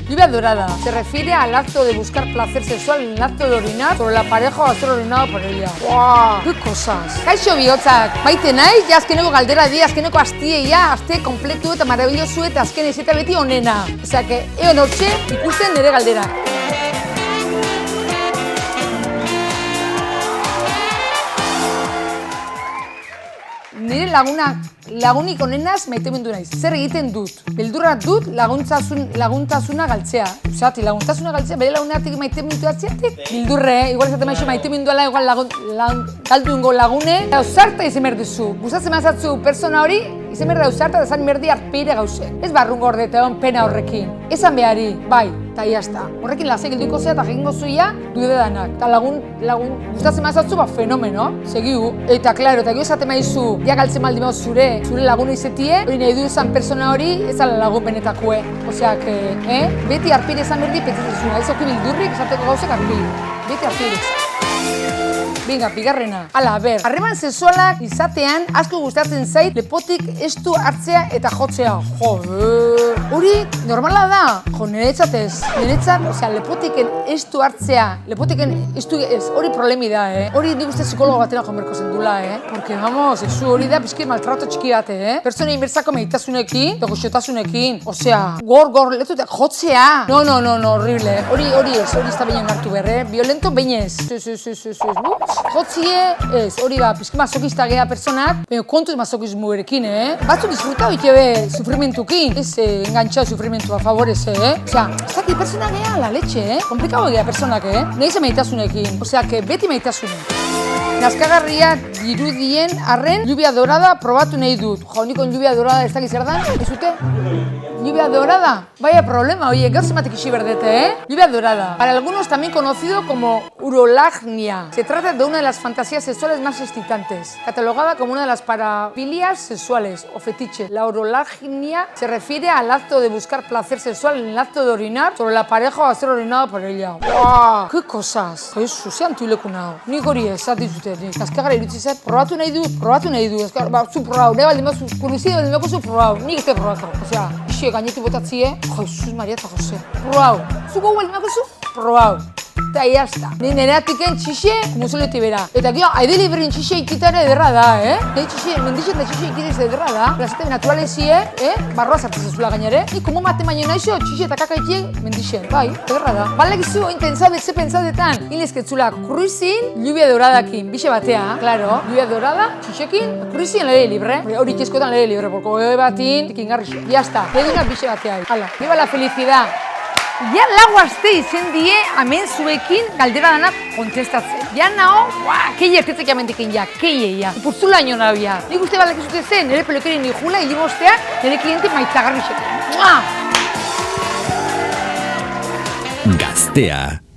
Lluvia dorada. Se refiere al acto de buscar placer sexual en el acto de orinar sobre la pareja o ser orinado por ella. ¡Wow! ¡Qué cosas! Kaixo bihotzak, maite nahi, ja azkeneko galdera di, azkeneko astie, aste kompletu eta marabillosu eta azken ez eta beti onena. Osea, que eben hortxe ikusten nire galdera. Nire lagunik onenaz maitemindu naiz. Zer egiten dut? Beldurra dut laguntasuna galtzea. Zati, laguntasuna galtzea, bere lagunatik maitemindu atziatik. Bildurre, igual esaten maizu maiteminduela, igual galdu ingo lagune. Ausarta izan behar duzu. Gustatzen mazatzu persona hori, izan behar da ausarta da zan merdi arpeire gauze. Ez barrungo ordete hon pena horrekin. Esan behari, bai, eta iazta. Horrekin lasai gilduko zea eta jegingo zuia dude danak. Eta lagun, gustatzen mazatzu, fenomeno, segiu. Eta, klaro, eta gio esaten maizu, ja galtzen maldi mauz zure laguna izetie, hori nahi du izan persona hori, ez ala lagun benetakue. Osea, beti arpire esan berdi pentsatzezuna, ez oki bildurrik esateko gauzek arpire. Beti arpire. Venga, bigarrena. Hala, ber, harreman sexualak izatean asko gustatzen zait lepotik estu hartzea eta jotzea. Hori normala da. Jo, niretzat ez. Niretzat, osea, lepotiken estu hartzea, lepotiken estu ez, hori problemi da, Hori nik uste psikologo batera joan berko zendula, Porque, vamos, sexu hori da pizki maltrato txiki bat, Pertsona inbertsako meditasunekin, eta goxotasunekin. Osea, gor, letutak jotzea. No, horrible. Hori ez da behin hartu behar, Violento behin ez. Jotzie, ez, hori ba, pizki mazokista geha personak, baina kontuz mazokismu erekin, Batzuk disfruta hoik ebe sufrimentukin, ez engantzau sufrimentua favorez, Osea, ez daki persona geha la letxe, Komplikau geha personak, Nahiz meditasunekin, osea, beti meditasunek. Nazkagarria dirudien arren lluvia dorada probatu nahi dut. Jo, nikon lluvia dorada ez dakiz erdan, ez dute? Lluvia dorada. Vaya problema, oye, gaur zematek isi berdete, Lluvia dorada. Para algunos también conocido como urolagnia. Se trata de una de las fantasías sexuales más excitantes, catalogada como una de las parafilias sexuales o fetiches. La urolagnia se refiere al acto de buscar placer sexual en el acto de orinar sobre la pareja o ser orinado por ella. ¡Wow! ¡Qué cosas! Jesu, zean tuileku nago. Nik hori ez, zatizute, nazkagara irutzi zait, probatu nahi du. Zu probau, ne baldin bazu, kuruzide baldin bako zu probau, nik ez te probatu. Osea, isi gainetik botatzie, Jesus Maria eta Jose. Probau, zuko baldin bako zu, probau. Eta iazta. Ni neratiken txixe, musoleti bera. Eta gio, aide liberin txixe ikitare ederra da, Nei txixe, mendixen da txixe ikitez ederra da. Plazete naturalezie, barroa zartzezazula gainere. Ni komo mate maino naixo, txixe eta kakaitie mendixen. Bai, ederra da. Balek izu, intensaudet, ze pensaudetan. Inezketzula, kruizin, lluvia doradakin. Bixe batea, claro. Lluvia dorada, txixekin, kruizin lere libre. Hori txeskotan lere libre, porque goe batin, tekin garrixo. Iazta, eduna bixe batea. Hala, viva la felicidad. Ja lau aste izen die hemen zuekin galdera danak kontestatzen. Ja nao, keia ertetzek jamentekin ja, keia. Purzula ino nabia. Nik uste balak izute zen, nire pelukerin nijula, hilimostea, nire kliente maitzagarri xekin. Gaztea.